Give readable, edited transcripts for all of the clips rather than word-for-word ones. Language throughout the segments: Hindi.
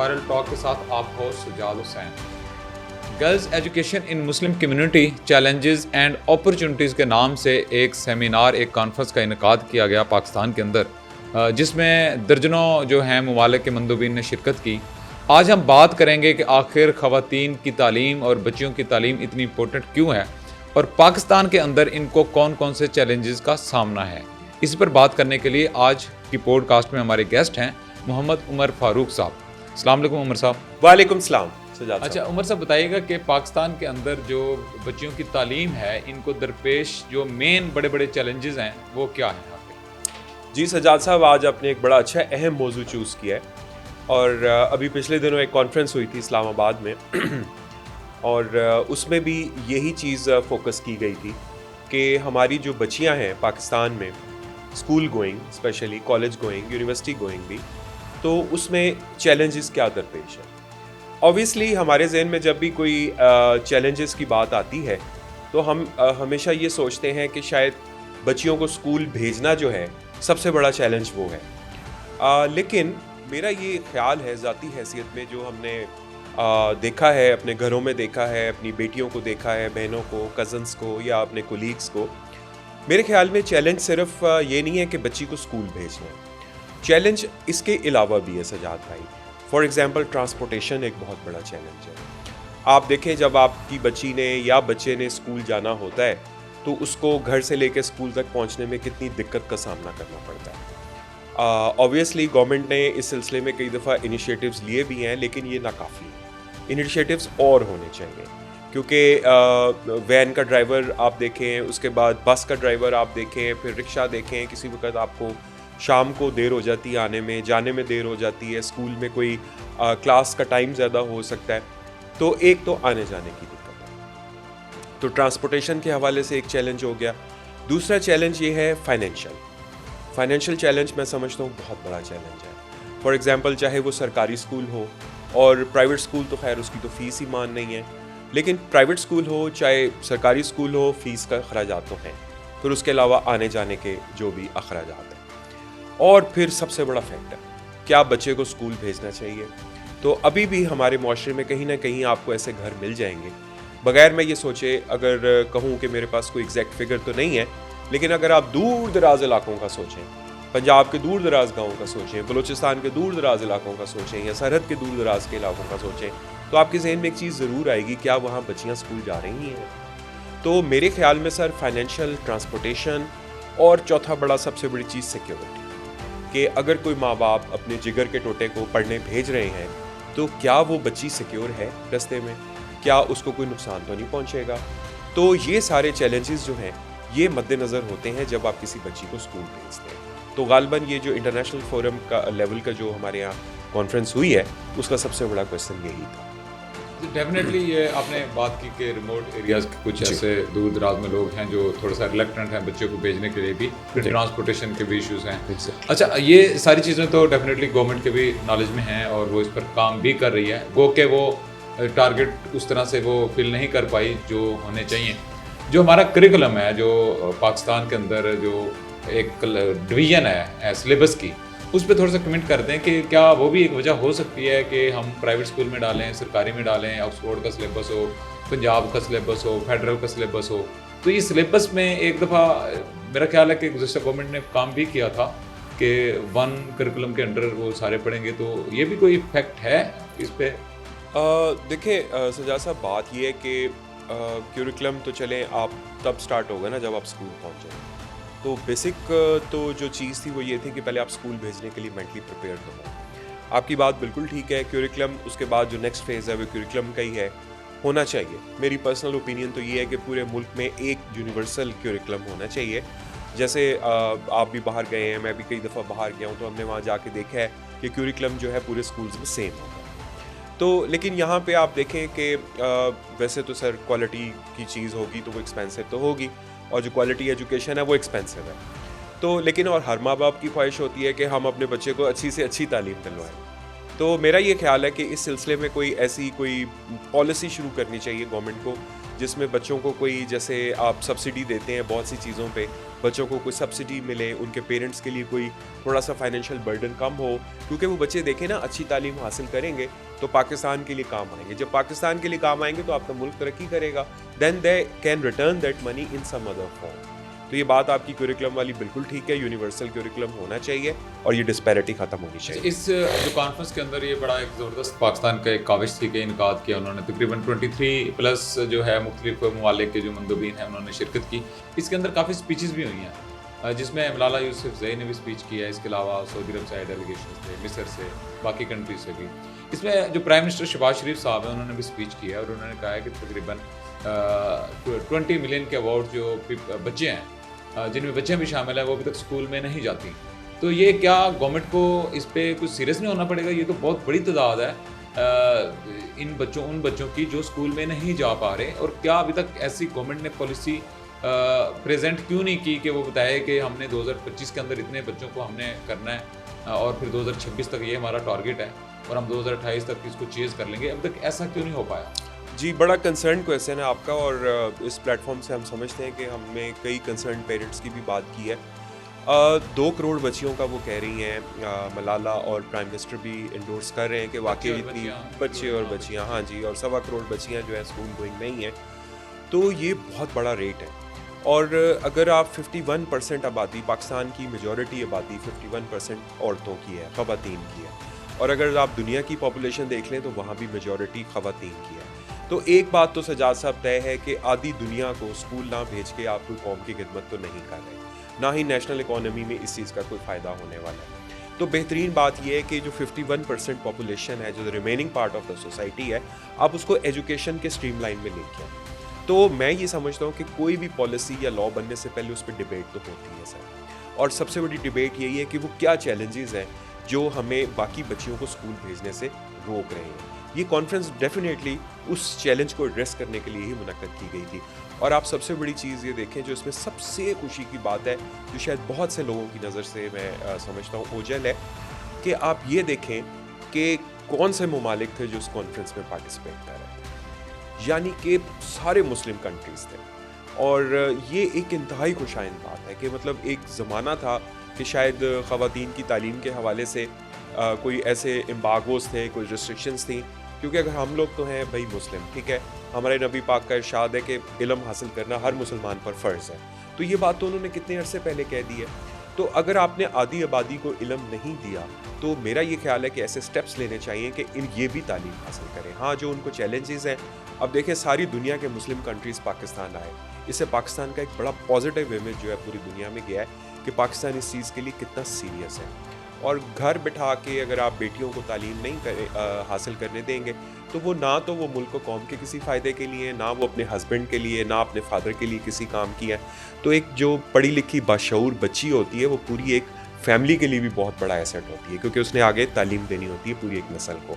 वायरल टॉक के साथ आप host Sajjad Hussain. Girls education in Muslim community challenges and opportunities के नाम से एक सेमिनार, एक कॉन्फ्रेंस का इनेकाद किया गया पाकिस्तान के अंदर, जिसमें दर्जनों जो हैं ममालिक के मंदूबीन ने शिरकत की। आज हम बात करेंगे कि आखिर ख़वातीन की तालीम और बच्चियों की तालीम इतनी इंपॉर्टेंट क्यों है और पाकिस्तान के अंदर इनको कौन कौन से चैलेंजेस का सामना है। इस पर बात करने के लिए आज की पॉडकास्ट में हमारे गेस्ट हैं मोहम्मद उमर फारूक साहब। अस्सलाम वालेकुम उमर साहब। वालेकुम सलाम। अच्छा उमर साहब, बताइएगा कि पाकिस्तान के अंदर जो बच्चियों की तालीम है, इनको दरपेश जो मेन बड़े बड़े चैलेंजेस हैं वो क्या हैं आपके? जी सजाद साहब, आज आपने एक बड़ा अच्छा अहम मौजू चूज़ किया है और अभी पिछले दिनों एक कॉन्फ्रेंस हुई थी इस्लामाबाद में और उसमें भी यही चीज़ फोकस की गई थी कि हमारी जो बच्चियां हैं पाकिस्तान में, school going, specially college going, university going भी, तो उसमें चैलेंजेस क्या दरपेश है। ऑब्वियसली हमारे जहन में जब भी कोई चैलेंजेस की बात आती है तो हम हमेशा ये सोचते हैं कि शायद बच्चियों को स्कूल भेजना जो है सबसे बड़ा चैलेंज वो है। लेकिन मेरा ये ख्याल है ज़ाती हैसियत में, जो हमने देखा है, अपने घरों में देखा है, अपनी बेटियों को देखा है, बहनों को, कज़न्स को या अपने कोलीग्स को, मेरे ख्याल में चैलेंज सिर्फ ये नहीं है कि बच्ची को स्कूल भेजना है। चैलेंज इसके अलावा भी है सजाद भाई। फॉर एग्ज़ाम्पल ट्रांसपोर्टेशन एक बहुत बड़ा चैलेंज है। आप देखें, जब आपकी बच्ची ने या बच्चे ने स्कूल जाना होता है तो उसको घर से लेकर स्कूल तक पहुंचने में कितनी दिक्कत का सामना करना पड़ता है। ऑब्वियसली गवर्नमेंट ने इस सिलसिले में कई दफ़ा इनिशिएटिव्स लिए भी हैं, लेकिन ये नाकाफ़ी है। इनिशिएटिव्स और होने चाहिए, क्योंकि वैन का ड्राइवर आप देखें, उसके बाद बस का ड्राइवर आप देखें, फिर रिक्शा देखें, किसी वक्त आपको शाम को देर हो जाती है आने में, जाने में देर हो जाती है, स्कूल में कोई क्लास का टाइम ज़्यादा हो सकता है, तो एक तो आने जाने की दिक्कत है। तो ट्रांसपोर्टेशन के हवाले से एक चैलेंज हो गया। दूसरा चैलेंज ये है फाइनेंशियल चैलेंज। मैं समझता हूँ बहुत बड़ा चैलेंज है। फॉर एग्ज़ाम्पल, चाहे वो सरकारी स्कूल हो और प्राइवेट स्कूल, तो खैर उसकी तो फ़ीस ही मान नहीं है, लेकिन प्राइवेट स्कूल हो चाहे सरकारी स्कूल हो, फ़ीस का अखराजात तो हैं, फिर उसके अलावा आने जाने के जो भी अखराजात हैं। और फिर सबसे बड़ा फैक्टर, क्या बच्चे को स्कूल भेजना चाहिए। तो अभी भी हमारे मुआशरे में कहीं ना कहीं आपको ऐसे घर मिल जाएंगे, बगैर मैं ये सोचे, अगर कहूँ कि मेरे पास कोई एग्जैक्ट फिगर तो नहीं है, लेकिन अगर आप दूर दराज इलाकों का सोचें, पंजाब के दूर दराज गाँव का सोचें, बलूचिस्तान के दूर दराज इलाकों का सोचें, या सरहद के दूर दराज के इलाकों का सोचें, तो आपके जहन में एक चीज़ ज़रूर आएगी, क्या वहाँ बच्चियाँ स्कूल जा रही हैं। तो मेरे ख्याल में सर फाइनेंशियल, ट्रांसपोर्टेशन और चौथा बड़ा सबसे बड़ी चीज़ सिक्योरिटी, कि अगर कोई माँ बाप अपने जिगर के टोटे को पढ़ने भेज रहे हैं तो क्या वो बच्ची सिक्योर है रास्ते में, क्या उसको कोई नुकसान तो नहीं पहुँचेगा। तो ये सारे चैलेंजेस जो हैं ये मद्देनज़र होते हैं जब आप किसी बच्ची को स्कूल भेजते हैं। तो गालिबन ये जो इंटरनेशनल फोरम का लेवल का जो हमारे यहाँ कॉन्फ्रेंस हुई है, उसका सबसे बड़ा क्वेश्चन यही था। डेफिनेटली ये आपने बात की कि रिमोट एरियाज़ के कुछ ऐसे दूर दराज में लोग हैं जो थोड़ा सा रिलेक्टेंट हैं बच्चों को भेजने के लिए भी, फिर ट्रांसपोर्टेशन के भी इश्यूज़ हैं। अच्छा, ये सारी चीज़ें तो डेफिनेटली गवर्नमेंट के भी नॉलेज में हैं और वो इस पर काम भी कर रही है। गो के वो टारगेट उस तरह से वो फिल नहीं कर पाई जो होने चाहिए। जो हमारा करिकुलम है, जो पाकिस्तान के अंदर जो एक डिवीज़न है सिलेबस की, उस पर थोड़ा सा कमेंट करते हैं कि क्या वो भी एक वजह हो सकती है कि हम प्राइवेट स्कूल में डालें, सरकारी में डालें, ऑक्सफोर्ड का सिलेबस हो, पंजाब का सिलेबस हो, फेडरल का सिलेबस हो। तो ये सिलेबस में एक दफ़ा मेरा ख्याल है कि गुज़श्ता गवर्नमेंट ने काम भी किया था कि वन करिकुलम के अंडर वो सारे पढ़ेंगे, तो ये भी कोई इफेक्ट है इस पर? देखिए सजाद साहब, बात ये है कि करिकुलम तो चलें आप तब स्टार्ट होगा ना जब आप स्कूल पहुँचें। तो बेसिक तो जो चीज़ थी वो ये थी कि पहले आप स्कूल भेजने के लिए मेंटली प्रिपेयर तो हो। आपकी बात बिल्कुल ठीक है। करिकुलम उसके बाद जो नेक्स्ट फेज़ है वो करिकुलम का ही है, होना चाहिए। मेरी पर्सनल ओपिनियन तो ये है कि पूरे मुल्क में एक यूनिवर्सल करिकुलम होना चाहिए। जैसे आप भी बाहर गए हैं, मैं भी कई दफ़ा बाहर गया हूँ, तो हमने वहाँ जाके देखा है कि करिकुलम जो है पूरे स्कूल्स में सेम होगा। तो लेकिन यहाँ पे आप देखें कि वैसे तो सर क्वालिटी की चीज़ होगी तो वो एक्सपेंसिव तो होगी, और जो क्वालिटी एजुकेशन है वो एक्सपेंसिव है। तो लेकिन और हर माँ बाप की ख्वाहिश होती है कि हम अपने बच्चे को अच्छी से अच्छी तालीम दिलवाएं। तो मेरा ये ख्याल है कि इस सिलसिले में कोई ऐसी कोई पॉलिसी शुरू करनी चाहिए गवर्नमेंट को, जिसमें बच्चों को कोई, जैसे आप सब्सिडी देते हैं बहुत सी चीज़ों पे, बच्चों को कोई सब्सिडी मिले, उनके पेरेंट्स के लिए कोई थोड़ा सा फाइनेंशियल बर्डन कम हो, क्योंकि वो बच्चे देखें ना अच्छी तालीम हासिल करेंगे तो पाकिस्तान के लिए काम आएंगे। जब पाकिस्तान के लिए काम आएंगे तो आपका मुल्क तरक्की करेगा, then they can return that money in some other form. तो ये बात आपकी करिकुलम वाली बिल्कुल ठीक है, यूनिवर्सल करिकुलम होना चाहिए और ये डिस्पैरिटी ख़त्म होनी चाहिए। इस जो कॉन्फ्रेंस के अंदर ये बड़ा एक ज़बरदस्त पाकिस्तान का एक काविश थी कि इनकाद किया उन्होंने, तकरीबन 23 प्लस जो है मुख्तलिफ ममालिक के जो मंदूबीन हैं उन्होंने शिरकत की। इसके अंदर काफ़ी स्पीचेस भी हुई हैं, जिसमें मलाला यूसुफजई ने भी स्पीच किया है। इसके अलावा सऊदी अरब से डेलीगेशन थे, मिस्र से, बाकी कंट्रीज से भी। इसमें जो प्राइम मिनिस्टर शहबाज शरीफ साहब हैं उन्होंने भी स्पीच किया है और उन्होंने कहा है कि तकरीबन 20 मिलियन के अबाउट जो बच्चे हैं, जिनमें बच्चियाँ भी शामिल हैं, वो अभी तक स्कूल में नहीं जाती। तो ये क्या गवर्नमेंट को इस पर कुछ सीरियस नहीं होना पड़ेगा? ये तो बहुत बड़ी तादाद है उन बच्चों की जो स्कूल में नहीं जा पा रहे, और क्या अभी तक ऐसी गवर्नमेंट ने पॉलिसी प्रेजेंट क्यों नहीं की कि वो बताए कि हमने 2025 के अंदर इतने बच्चों को हमने करना है और फिर 2026 तक ये हमारा टारगेट है और हम 2028 तक इसको चेज़ कर लेंगे। अब तक ऐसा क्यों नहीं हो पाया? जी, बड़ा कंसर्न क्वेश्चन है आपका, और इस प्लेटफॉर्म से हम समझते हैं कि हमने कई कंसर्न पेरेंट्स की भी बात की है। 2 करोड़ बच्चियों का वो कह रही हैं, मलाला और प्राइम मिनिस्टर भी इंडोर्स कर रहे हैं कि वाकई इतनी बच्चे और बच्चियाँ, हाँ जी, और 1.25 करोड़ बच्चियाँ जो है स्कूल गोइंग नहीं हैं, तो ये बहुत बड़ा रेट है। और अगर आप 51% आबादी, पाकिस्तान की मेजॉरिटी आबादी 51% औरतों की है, ख़वातीन की है, और अगर आप दुनिया की पॉपुलेशन देख लें तो वहाँ भी मेजॉरिटी ख़वातीन की है। तो एक बात तो सजाद साहब तय है कि आधी दुनिया को स्कूल ना भेज के आप कोई कौम की खिदमत तो नहीं कर रहे, ना ही नेशनल इकोनॉमी में इस चीज़ का कोई फ़ायदा होने वाला है। तो बेहतरीन बात यह है कि जो 51% पॉपुलेशन है, जो remaining part of the society है, आप उसको एजुकेशन के स्ट्रीमलाइन में लेके आए। तो मैं ये समझता हूँ कि कोई भी पॉलिसी या लॉ बनने से पहले उस पर डिबेट तो होती है सर, और सबसे बड़ी डिबेट यही है कि वो क्या चैलेंजेस हैं जो हमें बाकी बच्चियों को स्कूल भेजने से रोक रहे हैं। ये कॉन्फ्रेंस डेफिनेटली उस चैलेंज को एड्रेस करने के लिए ही मुनक्कद की गई थी। और आप सबसे बड़ी चीज़ ये देखें, जो इसमें सबसे खुशी की बात है, जो शायद बहुत से लोगों की नज़र से मैं समझता हूँ ओझल है, कि आप ये देखें कि कौन से ममालिक थे जो इस कॉन्फ्रेंस में पार्टिसिपेट कर रहे थे, यानी कि सारे मुस्लिम कंट्रीज़ थे। और ये एक इंतहाई खुशाइन बात है कि मतलब एक ज़माना था कि शायद ख़वातीन की तालीम के हवाले से कोई ऐसे एम्बागोज़ थे, कोई रिस्ट्रिक्शंस थी, क्योंकि अगर हम लोग तो हैं भाई मुस्लिम, ठीक है, हमारे नबी पाक का इरशाद है कि इल्म हासिल करना हर मुसलमान पर फ़र्ज़ है। तो ये बात तो उन्होंने कितने अरसे पहले कह दी है। तो अगर आपने आधी आबादी को इल्म नहीं दिया, तो मेरा ये ख्याल है कि ऐसे स्टेप्स लेने चाहिए कि ये भी तालीम हासिल करें। हाँ, जो उनको चैलेंजेस हैं, अब देखें सारी दुनिया के मुस्लिम कंट्रीज़ पाकिस्तान आए, इससे पाकिस्तान का एक बड़ा पॉजिटिव इमेज जो है पूरी दुनिया में गया है कि पाकिस्तान इस चीज़ के लिए कितना सीरियस है। और घर बिठा के अगर आप बेटियों को तालीम नहीं हासिल करने देंगे, तो वो मुल्क को कौम के किसी फ़ायदे के लिए, ना वो अपने हस्बैंड के लिए, ना अपने फादर के लिए किसी काम की है। तो एक जो पढ़ी लिखी बाशऊर बच्ची होती है, वो पूरी एक फैमिली के लिए भी बहुत बड़ा एसेट होती है, क्योंकि उसने आगे तालीम देनी होती है पूरी एक नस्ल को।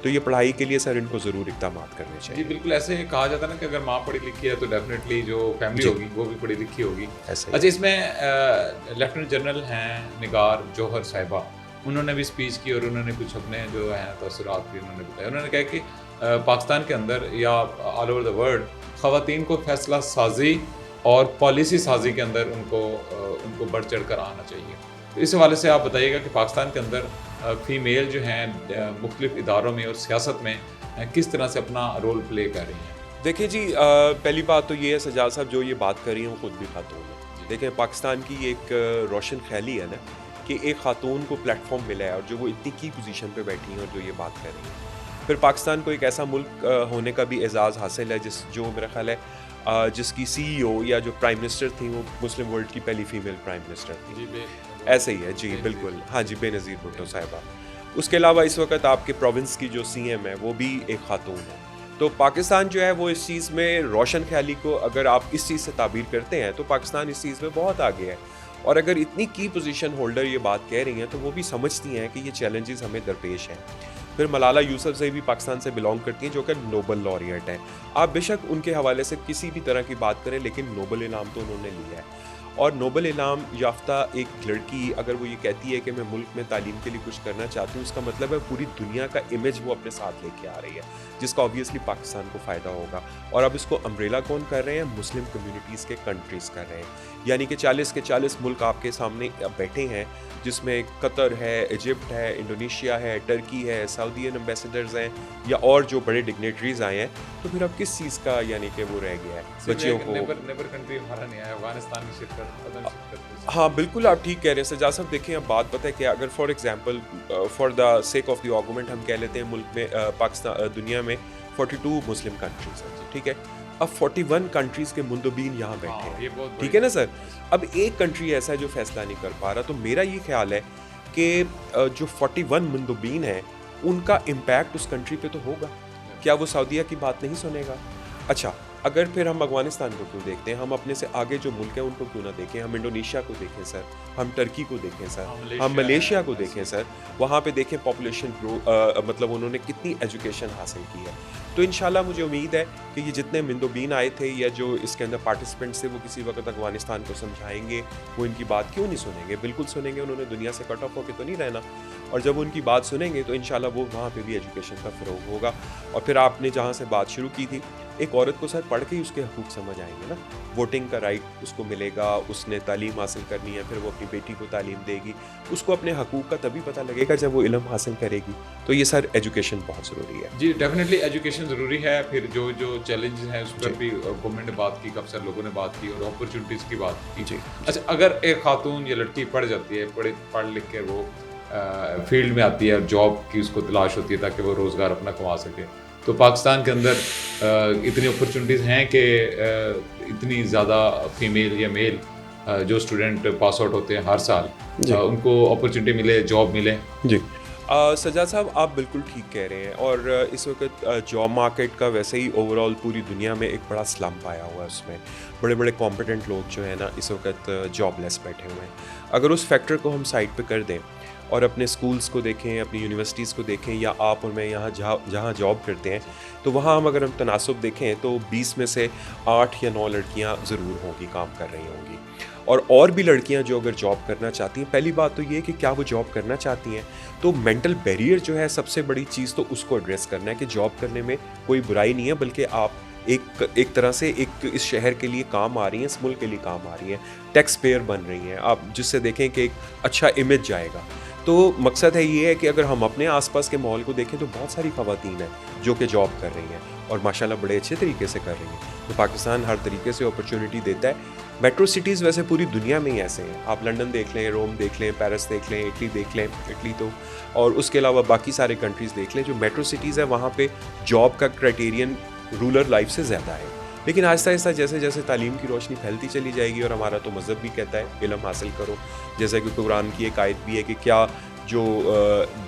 तो ये पढ़ाई के लिए सर इनको ज़रूर इक़दाम करने चाहिए। जी बिल्कुल, ऐसे कहा जाता है ना कि अगर माँ पढ़ी लिखी है तो डेफिनेटली जो फैमिली होगी वो भी पढ़ी लिखी होगी। अच्छा, इसमें लेफ्टिनेंट जनरल हैं निगार जौहर साहिबा, उन्होंने भी स्पीच की और उन्होंने कुछ अपने जो हैं तअस्सुरात भी उन्होंने बताए। उन्होंने कहा कि पाकिस्तान के अंदर या ऑल ओवर द वर्ल्ड ख़वातीन को फैसला साजी और पॉलिसी साजी के अंदर उनको बढ़ चढ़ कर आना चाहिए। तो इस हवाले से आप बताइएगा कि पाकिस्तान के अंदर फ़ीमेल जो हैं मुख्तलिफ इदारों में और सियासत में किस तरह से अपना रोल प्ले कर रही हैं। देखिए जी, पहली बात तो ये है सजाद साहब, जो ये बात कर रही हैं वो खुद भी खातून है। देखें, पाकिस्तान की एक रोशन ख्याली है ना कि एक खातून को प्लेटफॉर्म मिला है और जो वो इतनी की पोजीशन पे बैठी हैं और जो ये बात कर रही हैं। फिर पाकिस्तान को एक ऐसा मुल्क होने का भी एजाज़ हासिल है जो मेरा ख्याल है जिसकी CEO या जो प्राइम मिनिस्टर थी वो मुस्लिम वर्ल्ड की पहली फ़ीमेल प्राइम मिनिस्टर थी। ऐसे ही है जी, बिल्कुल, हाँ जी, बेनज़ीर भुट्टो साहिबा। उसके अलावा इस वक्त आपके प्रोविंस की जो CM है वो भी एक खातून है। तो पाकिस्तान जो है वो इस चीज़ में रोशन ख्याली को अगर आप इस चीज़ से ताबीर करते हैं तो पाकिस्तान इस चीज़ में बहुत आगे है। और अगर इतनी की पोजीशन होल्डर ये बात कह रही हैं तो वो भी समझती हैं कि ये चैलेंजेस हमें दरपेश हैं। फिर मलाला यूसुफज़ई भी पाकिस्तान से बिलोंग करती हैं, जो कि नोबल लॉरिएट हैं। आप बेशक उनके हवाले से किसी भी तरह की बात करें, लेकिन नोबल इनाम तो उन्होंने लिया है। और नोबल इनाम याफ्ता एक लड़की अगर वो ये कहती है कि मैं मुल्क में तालीम के लिए कुछ करना चाहती हूँ, उसका मतलब है पूरी दुनिया का इमेज वो अपने साथ लेके आ रही है, जिसका ऑब्वियसली पाकिस्तान को फ़ायदा होगा। और अब इसको अम्ब्रेला कौन कर रहे हैं? मुस्लिम कम्युनिटीज़ के कंट्रीज़ कर रहे हैं। यानी कि 40 के 40 मुल्क आपके सामने बैठे हैं, जिसमें कतर है, इजिप्ट है, इंडोनेशिया है, टर्की है, साउदीन एम्बेसडर्स हैं या और जो बड़े डिग्नेटरीज आए हैं। तो फिर अब किस चीज़ का यानी कि वो रह गया है बच्चियों को? नेबर कंट्री हमारा नहीं है, अफगानिस्तान की शिरकत। हाँ बिल्कुल, आप ठीक कह रहे हैं सजा साहब। देखें अब बात पता है कि अगर for example for the sake of the argument हम कह लेते हैं मुल्क में पाकिस्तान दुनिया में 42 मुस्लिम कंट्रीज हैं, ठीक है। अब 41 कंट्रीज के मुंदबीन यहाँ बैठे हैं, ठीक है ना सर। अब एक कंट्री ऐसा है जो फैसला नहीं कर पा रहा, तो मेरा ये ख्याल है कि जो 41 मुंदबीन हैं उनका इम्पैक्ट उस कंट्री पे तो होगा। क्या वो सऊदीया की बात नहीं सुनेगा? अच्छा, अगर फिर हम अफगानिस्तान को क्यों देखते हैं, हम अपने से आगे जो मुल्क हैं उनको क्यों ना देखें? हम इंडोनेशिया को देखें सर, हम टर्की को देखें सर, हम मलेशिया को देखें सर। वहाँ पे देखें पॉपुलेशन ग्रो, मतलब उन्होंने कितनी एजुकेशन हासिल की है। तो इंशाल्लाह मुझे उम्मीद है कि ये जितने मिंदोबीन आए थे या जो इसके अंदर पार्टिसिपेंट्स थे वो किसी वक्त अफगानिस्तान को समझाएंगे, वो इनकी बात क्यों नहीं सुनेंगे? बिल्कुल सुनेंगे, उन्होंने दुनिया से कट ऑफ होकर तो नहीं रहना। और जब उनकी बात सुनेंगे तो इंशाल्लाह वो वहाँ पे भी एजुकेशन का फ़रोग होगा। और फिर आपने जहाँ से बात शुरू की थी, एक औरत को सर पढ़ के ही उसके हकूक़ समझ आएंगे ना। वोटिंग का राइट उसको मिलेगा, उसने तालीम हासिल करनी है, फिर वो अपनी बेटी को तालीम देगी, उसको अपने हकूक़ का तभी पता लगेगा जब वो इल्म हासिल करेगी। तो ये सर एजुकेशन बहुत ज़रूरी है। जी डेफिनेटली एजुकेशन ज़रूरी है। फिर जो जो चैलेंजेस हैं उस पर भी गवर्नमेंट ने बात की, काफ़ी सारे लोगों ने बात की और अपॉर्चुनिटीज़ की बात की। जी। अच्छा, अगर एक खातून या लड़की पढ़ जाती है, पढ़ लिख के वो फील्ड में आती है और जॉब की उसको तलाश होती है ताकि वो रोज़गार अपना कमा सके, तो पाकिस्तान के अंदर इतनी अपॉर्चुनिटीज़ हैं कि इतनी ज़्यादा फीमेल या मेल जो स्टूडेंट पास आउट होते हैं हर साल, उनको अपॉर्चुनिटी मिले, जॉब मिले। जी सज्जाद साहब, आप बिल्कुल ठीक कह रहे हैं। और इस वक्त जॉब मार्केट का वैसे ही ओवरऑल पूरी दुनिया में एक बड़ा स्लम्प आया हुआ है। उसमें बड़े बड़े कॉम्पिटेंट लोग जो है ना इस वक्त जॉबलेस बैठे हुए हैं। अगर उस फैक्टर को हम साइड पे कर दें और अपने स्कूल्स को देखें, अपनी यूनिवर्सिटीज़ को देखें, या आप और मैं यहाँ जहाँ जॉब करते हैं, तो वहाँ हम अगर हम तनासुब देखें तो 20 में से 8 या 9 लड़कियाँ ज़रूर होंगी, काम कर रही होंगी। और भी लड़कियां जो अगर जॉब करना चाहती हैं, पहली बात तो ये है कि क्या वो जॉब करना चाहती हैं। तो मेंटल बैरियर जो है सबसे बड़ी चीज़ तो उसको एड्रेस करना है कि जॉब करने में कोई बुराई नहीं है, बल्कि आप एक तरह से एक इस शहर के लिए काम आ रही हैं, इस मुल्क के लिए काम आ रही हैं, टैक्स पेयर बन रही हैं आप, जिससे देखें कि एक अच्छा इमेज जाएगा। तो मकसद है ये है कि अगर हम अपने आसपास के माहौल को देखें तो बहुत सारी ख़वातीन हैं जो कि जॉब कर रही हैं और माशाल्लाह बड़े अच्छे तरीके से कर रही हैं। तो पाकिस्तान हर तरीके से अपॉर्चुनिटी देता है। मेट्रो सिटीज़ वैसे पूरी दुनिया में ही ऐसे हैं, आप लंदन देख लें, रोम देख लें, पेरिस देख लें, इटली देख लें, इटली तो, और उसके अलावा बाकी सारे कंट्रीज़ देख लें, जो मेट्रो सिटीज़ है वहाँ पे जॉब का क्राइटेरियन रूरल लाइफ से ज़्यादा है। लेकिन आहिस्ता आहिस्ता जैसे जैसे तालीम की रोशनी फैलती चली जाएगी, और हमारा तो मज़हब भी कहता है इल्म हासिल करो, जैसा कि कुरान की एक आयत भी है कि क्या जो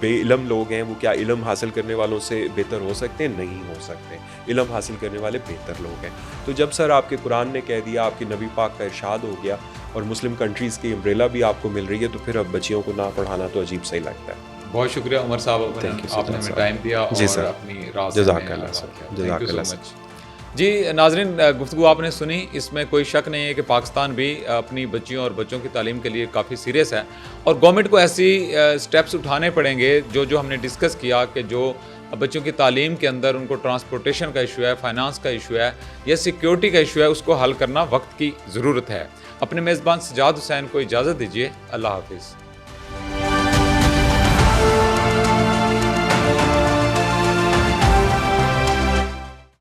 बेइल्म लोग हैं वो क्या इल्म हासिल करने वालों से बेहतर हो सकते हैं? नहीं हो सकते। इल्म हासिल करने वाले बेहतर लोग हैं। तो जब सर आपके कुरान ने कह दिया, आपके नबी पाक का इरशाद हो गया और मुस्लिम कंट्रीज़ की अम्ब्रेला भी आपको मिल रही है, तो फिर अब बच्चियों को ना पढ़ाना तो अजीब सा ही लगता है। बहुत शुक्रिया उमर साहब, आपने हमें टाइम दिया और अपनी राज। जज़ाकल्लाह सर, जज़ाकल्लाह। जी नाज़रीन, गुफ्तगू आपने सुनी, इसमें कोई शक नहीं है कि पाकिस्तान भी अपनी बच्चियों और बच्चों की तालीम के लिए काफ़ी सीरियस है और गवर्नमेंट को ऐसी स्टेप्स उठाने पड़ेंगे जो हमने डिस्कस किया कि जो बच्चों की तालीम के अंदर उनको ट्रांसपोर्टेशन का इशू है, फाइनेंस का इशू है या सिक्योरिटी का इशू है, उसको हल करना वक्त की ज़रूरत है। अपने मेज़बान सजाद हुसैन को इजाज़त दीजिए। अल्लाह हाफिज़।